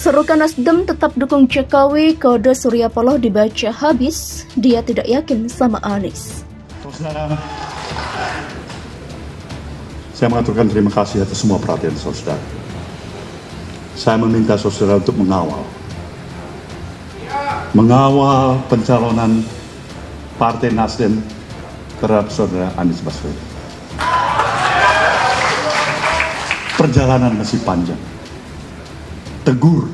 Serukan Nasdem tetap dukung Jokowi, kode Surya Paloh dibaca habis, dia tidak yakin sama Anies. Saudara, saya mengaturkan terima kasih atas semua perhatian saudara. Saya meminta saudara untuk mengawal pencalonan Partai Nasdem terhadap saudara Anies Baswedan. Perjalanan masih panjang. Tegur,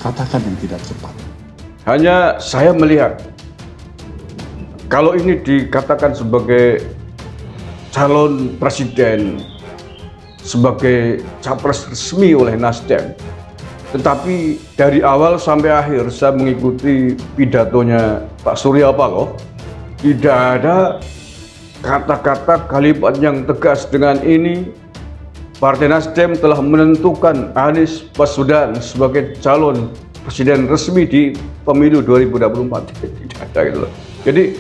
katakan yang tidak cepat. Hanya saya melihat, kalau ini dikatakan sebagai calon presiden, sebagai capres resmi oleh Nasdem, tetapi dari awal sampai akhir saya mengikuti pidatonya Pak Surya Paloh, tidak ada kata-kata kalimat yang tegas dengan ini. Partai Nasdem telah menentukan Anies Baswedan sebagai calon presiden resmi di pemilu 2024. Tidak ada gitu loh. Jadi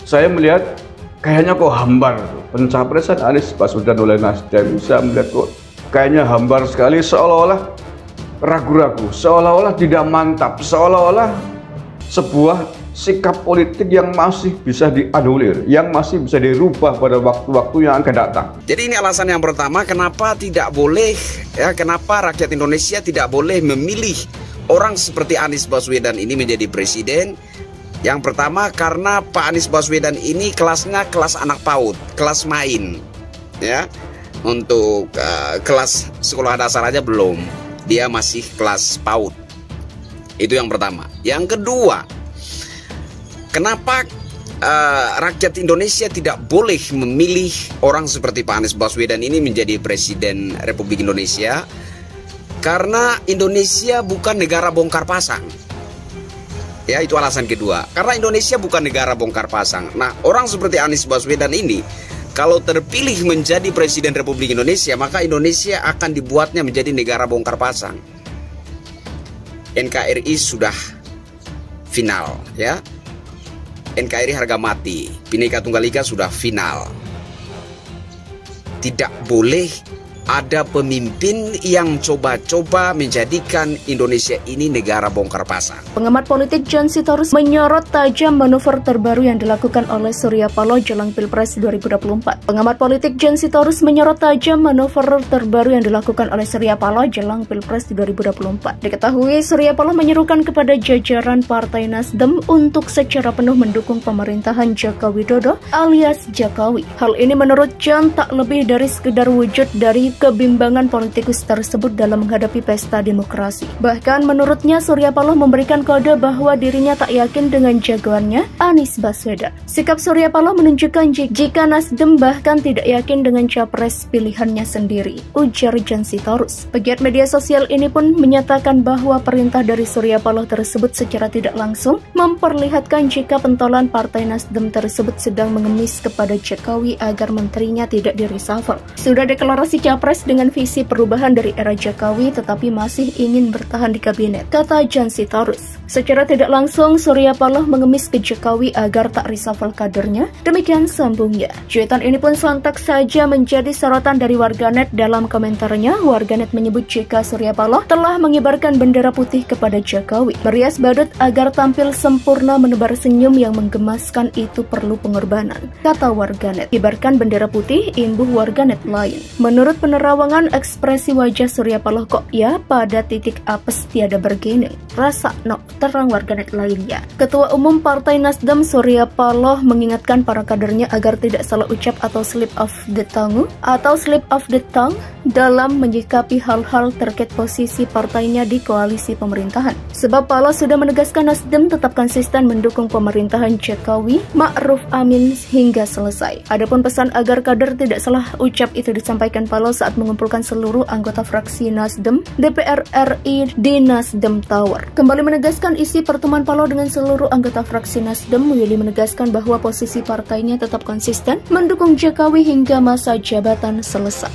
saya melihat kayaknya kok hambar pencapresan Anies Baswedan oleh Nasdem. Saya melihat kok kayaknya hambar sekali, seolah-olah ragu-ragu, seolah-olah tidak mantap, seolah-olah sebuah sikap politik yang masih bisa dianulir, yang masih bisa dirubah pada waktu-waktu yang akan datang. Jadi ini alasan yang pertama kenapa tidak boleh, kenapa rakyat Indonesia tidak boleh memilih orang seperti Anies Baswedan ini menjadi presiden. Yang pertama karena Pak Anies Baswedan ini kelasnya kelas anak PAUD, kelas main, ya. Untuk kelas sekolah dasar aja belum, dia masih kelas PAUD. Itu yang pertama. Yang kedua, kenapa rakyat Indonesia tidak boleh memilih orang seperti Pak Anies Baswedan ini menjadi Presiden Republik Indonesia? Karena Indonesia bukan negara bongkar pasang. Ya, itu alasan kedua. Karena Indonesia bukan negara bongkar pasang. Nah, orang seperti Anies Baswedan ini, kalau terpilih menjadi Presiden Republik Indonesia, maka Indonesia akan dibuatnya menjadi negara bongkar pasang. NKRI sudah final, ya. NKRI harga mati, Bhinneka Tunggal Ika sudah final. Tidak boleh ada pemimpin yang coba-coba menjadikan Indonesia ini negara bongkar pasang. Pengamat politik John Sitorus menyorot tajam manuver terbaru yang dilakukan oleh Surya Paloh jelang Pilpres 2024. Pengamat politik John Sitorus menyorot tajam manuver terbaru yang dilakukan oleh Surya Paloh jelang Pilpres 2024. Diketahui Surya Paloh menyerukan kepada jajaran Partai Nasdem untuk secara penuh mendukung pemerintahan Joko Widodo alias Jokowi. Hal ini menurut John tak lebih dari sekedar wujud dari kebimbangan politikus tersebut dalam menghadapi pesta demokrasi. Bahkan menurutnya Surya Paloh memberikan kode bahwa dirinya tak yakin dengan jagoannya Anies Baswedan. Sikap Surya Paloh menunjukkan jika Nasdem bahkan tidak yakin dengan capres pilihannya sendiri, ujar John Sitorus. Pegiat media sosial ini pun menyatakan bahwa perintah dari Surya Paloh tersebut secara tidak langsung memperlihatkan jika pentolan Partai Nasdem tersebut sedang mengemis kepada Jokowi agar menterinya tidak di-reshuffle. Sudah deklarasi capres dengan visi perubahan dari era Jokowi tetapi masih ingin bertahan di kabinet, kata John Sitorus. Secara tidak langsung Surya Paloh mengemis ke Jokowi agar tak reshuffle kadernya, demikian sambungnya. Cuitan ini pun sontak saja menjadi sorotan dari warganet. Dalam komentarnya, warganet menyebut jika Surya Paloh telah mengibarkan bendera putih kepada Jokowi. Merias badut agar tampil sempurna menebar senyum yang menggemaskan itu perlu pengorbanan, kata warganet. Ibarkan bendera putih, imbuh warganet lain. Menurut penerawangan ekspresi wajah Surya Paloh kok ya pada titik apes tiada bergening, rasa no, terang warganet lainnya. Ketua Umum Partai Nasdem Surya Paloh mengingatkan para kadernya agar tidak salah ucap atau slip of the tongue dalam menyikapi hal-hal terkait posisi partainya di koalisi pemerintahan. Sebab Paloh sudah menegaskan Nasdem tetap konsisten mendukung pemerintahan Jokowi Ma'ruf Amin hingga selesai. Adapun pesan agar kader tidak salah ucap itu disampaikan Paloh saat mengumpulkan seluruh anggota fraksi Nasdem DPR RI di Nasdem Tower. Kembali menegaskan isi pertemuan Paloh dengan seluruh anggota fraksi Nasdem, Willy menegaskan bahwa posisi partainya tetap konsisten mendukung Jokowi hingga masa jabatan selesai.